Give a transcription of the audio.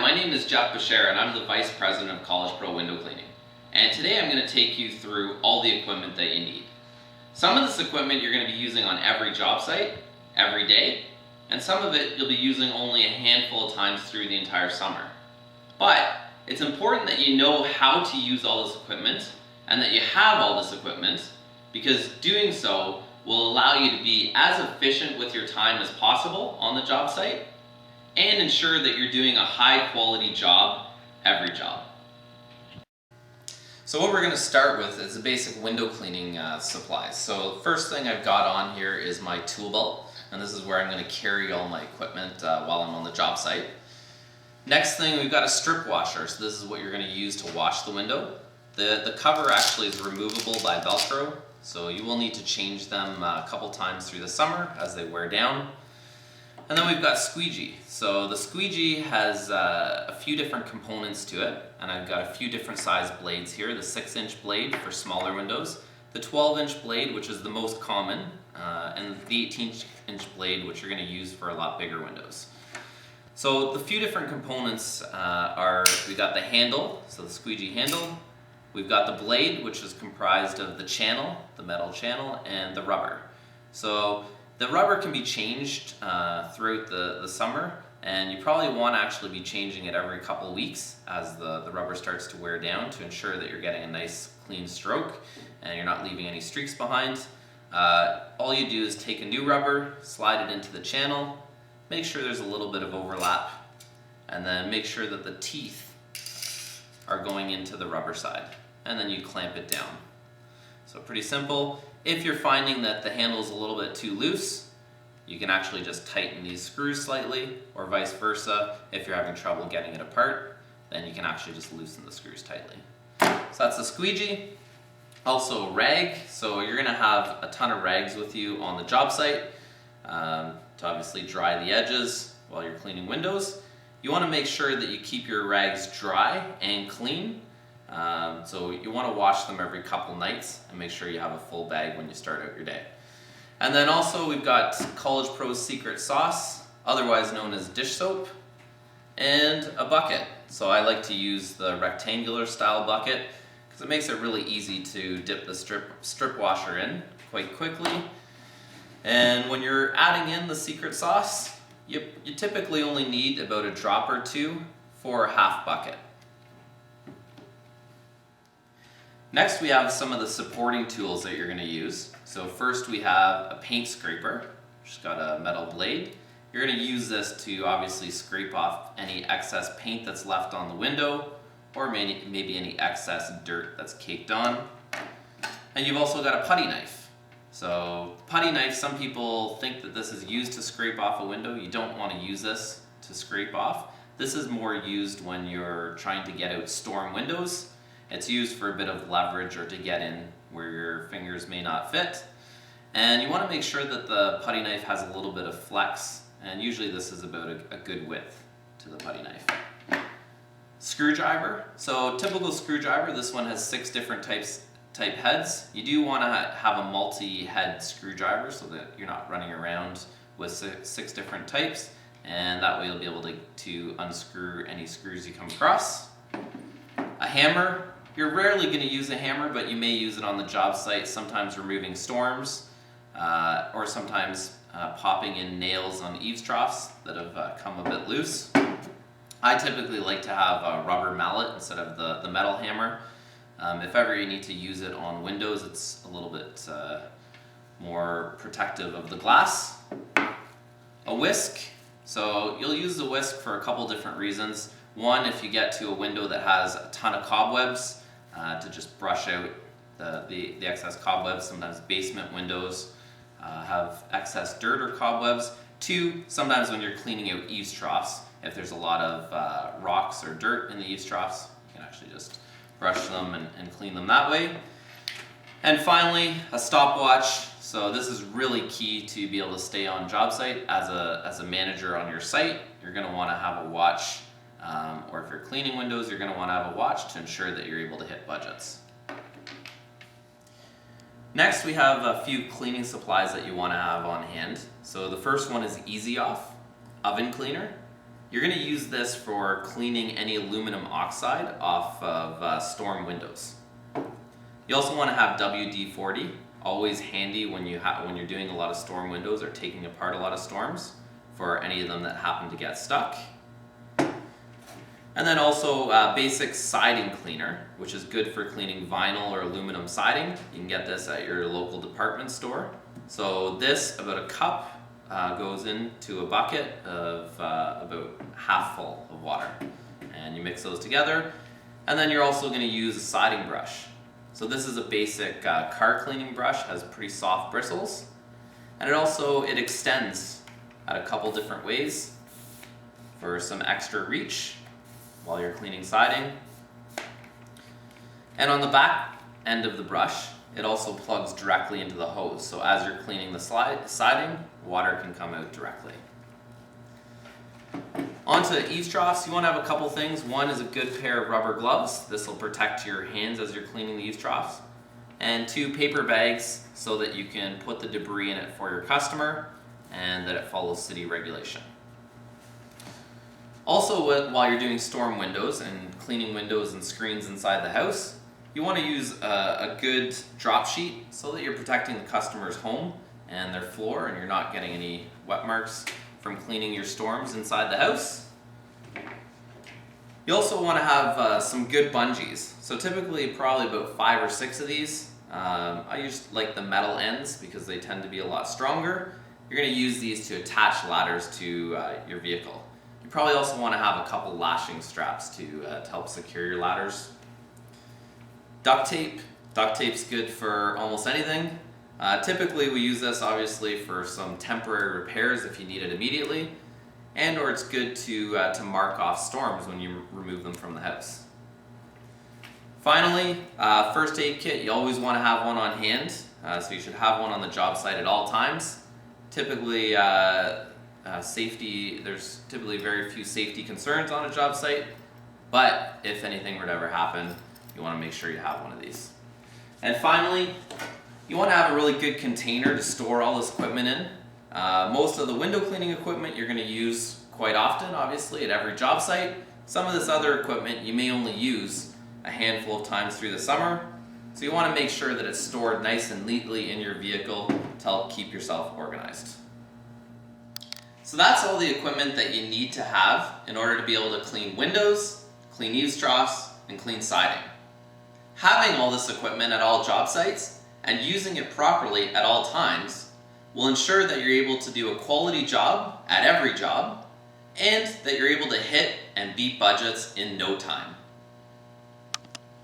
my name is Jeff Bashir and I'm the Vice President of College Pro Window Cleaning. And today I'm going to take you through all the equipment that you need. Some of this equipment you're going to be using on every job site, every day, and some of it you'll be using only a handful of times through the entire summer. But it's important that you know how to use all this equipment and that you have all this equipment, because doing so will allow you to be as efficient with your time as possible on the job site and ensure that you're doing a high quality job every job. So what we're going to start with is the basic window cleaning supplies. So the first thing I've got on here is my tool belt, and this is where I'm going to carry all my equipment while I'm on the job site. Next thing, we've got a strip washer. So this is what you're going to use to wash the window. The cover actually is removable by Velcro, so you will need to change them a couple times through the summer as they wear down. And then we've got squeegee. So the squeegee has a few different components to it, and I've got a few different size blades here. The 6-inch blade for smaller windows, the 12-inch blade, which is the most common, and the 18-inch blade, which you're going to use for a lot bigger windows. So the few different components we've got the handle, so the squeegee handle. We've got the blade, which is comprised of the channel, the metal channel, and the rubber. So the rubber can be changed throughout the summer, and you probably want to actually be changing it every couple weeks as the rubber starts to wear down to ensure that you're getting a nice clean stroke and you're not leaving any streaks behind. All you do is take a new rubber, slide it into the channel, make sure there's a little bit of overlap, and then make sure that the teeth are going into the rubber side, and then you clamp it down. So pretty simple. If you're finding that the handle is a little bit too loose, you can actually just tighten these screws slightly, or vice versa. If you're having trouble getting it apart, then you can actually just loosen the screws tightly. So that's the squeegee. Also rag, so you're gonna have a ton of rags with you on the job site to obviously dry the edges while you're cleaning windows. You wanna make sure that you keep your rags dry and clean. So you want to wash them every couple nights and make sure you have a full bag when you start out your day. And then also we've got College Pro's Secret Sauce, otherwise known as dish soap, and a bucket. So I like to use the rectangular style bucket because it makes it really easy to dip the strip washer in quite quickly. And when you're adding in the secret sauce, you typically only need about a drop or two for a half bucket. Next, we have some of the supporting tools that you're going to use. So first we have a paint scraper, which has got a metal blade. You're going to use this to obviously scrape off any excess paint that's left on the window, or maybe any excess dirt that's caked on. And you've also got a putty knife. So putty knife, some people think that this is used to scrape off a window. You don't want to use this to scrape off. This is more used when you're trying to get out storm windows. It's used for a bit of leverage or to get in where your fingers may not fit. And you want to make sure that the putty knife has a little bit of flex, and usually this is about a good width to the putty knife. Screwdriver. So typical screwdriver, this one has 6 different type heads. You do want to have a multi-head screwdriver so that you're not running around with 6 different types, and that way you'll be able to unscrew any screws you come across. A hammer. You're rarely going to use a hammer, but you may use it on the job site, sometimes removing storms, or sometimes popping in nails on eaves troughs that have come a bit loose. I typically like to have a rubber mallet instead of the metal hammer. If ever you need to use it on windows, it's a little bit more protective of the glass. A whisk. So you'll use the whisk for a couple different reasons. One, if you get to a window that has a ton of cobwebs, to just brush out the excess cobwebs. Sometimes basement windows have excess dirt or cobwebs. 2, sometimes when you're cleaning out eaves troughs, if there's a lot of rocks or dirt in the eaves troughs, you can actually just brush them and clean them that way. And finally, a stopwatch. So this is really key to be able to stay on job site. As a manager on your site, you're going to want to have a watch. Or if you're cleaning windows, you're going to want to have a watch to ensure that you're able to hit budgets. Next, we have a few cleaning supplies that you want to have on hand. So the first one is Easy Off Oven Cleaner. you're going to use this for cleaning any aluminum oxide off of storm windows. You also want to have WD-40 always handy when you're doing a lot of storm windows or taking apart a lot of storms for any of them that happen to get stuck. And then also basic siding cleaner, which is good for cleaning vinyl or aluminum siding. You can get this at your local department store. So this, about a cup, goes into a bucket of about half full of water. And you mix those together. And then you're also going to use a siding brush. So this is a basic car cleaning brush, has pretty soft bristles. And it extends at a couple different ways for some extra reach while you're cleaning siding. And on the back end of the brush, it also plugs directly into the hose. So as you're cleaning the siding, water can come out directly. Onto eaves troughs, you want to have a couple things. One is a good pair of rubber gloves. This will protect your hands as you're cleaning the eaves troughs. And 2 paper bags so that you can put the debris in it for your customer and that it follows city regulation. Also, while you're doing storm windows and cleaning windows and screens inside the house, you want to use a good drop sheet so that you're protecting the customer's home and their floor and you're not getting any wet marks from cleaning your storms inside the house. You also want to have some good bungees. So typically probably about 5 or 6 of these. I use like the metal ends because they tend to be a lot stronger. You're going to use these to attach ladders to your vehicle. You probably also want to have a couple lashing straps to help secure your ladders. Duct tape. Duct tape's good for almost anything. Typically we use this obviously for some temporary repairs if you need it immediately, and or it's good to mark off storms when you remove them from the house. Finally, first aid kit, you always want to have one on hand, so you should have one on the job site at all times. Typically, safety, there's typically very few safety concerns on a job site, but if anything were to ever happen, you want to make sure you have one of these. And finally, you want to have a really good container to store all this equipment in. Most of the window cleaning equipment you're going to use quite often, obviously, at every job site. Some of this other equipment you may only use a handful of times through the summer, so you want to make sure that it's stored nice and neatly in your vehicle to help keep yourself organized. So that's all the equipment that you need to have in order to be able to clean windows, clean eaves troughs, and clean siding. Having all this equipment at all job sites and using it properly at all times will ensure that you're able to do a quality job at every job and that you're able to hit and beat budgets in no time.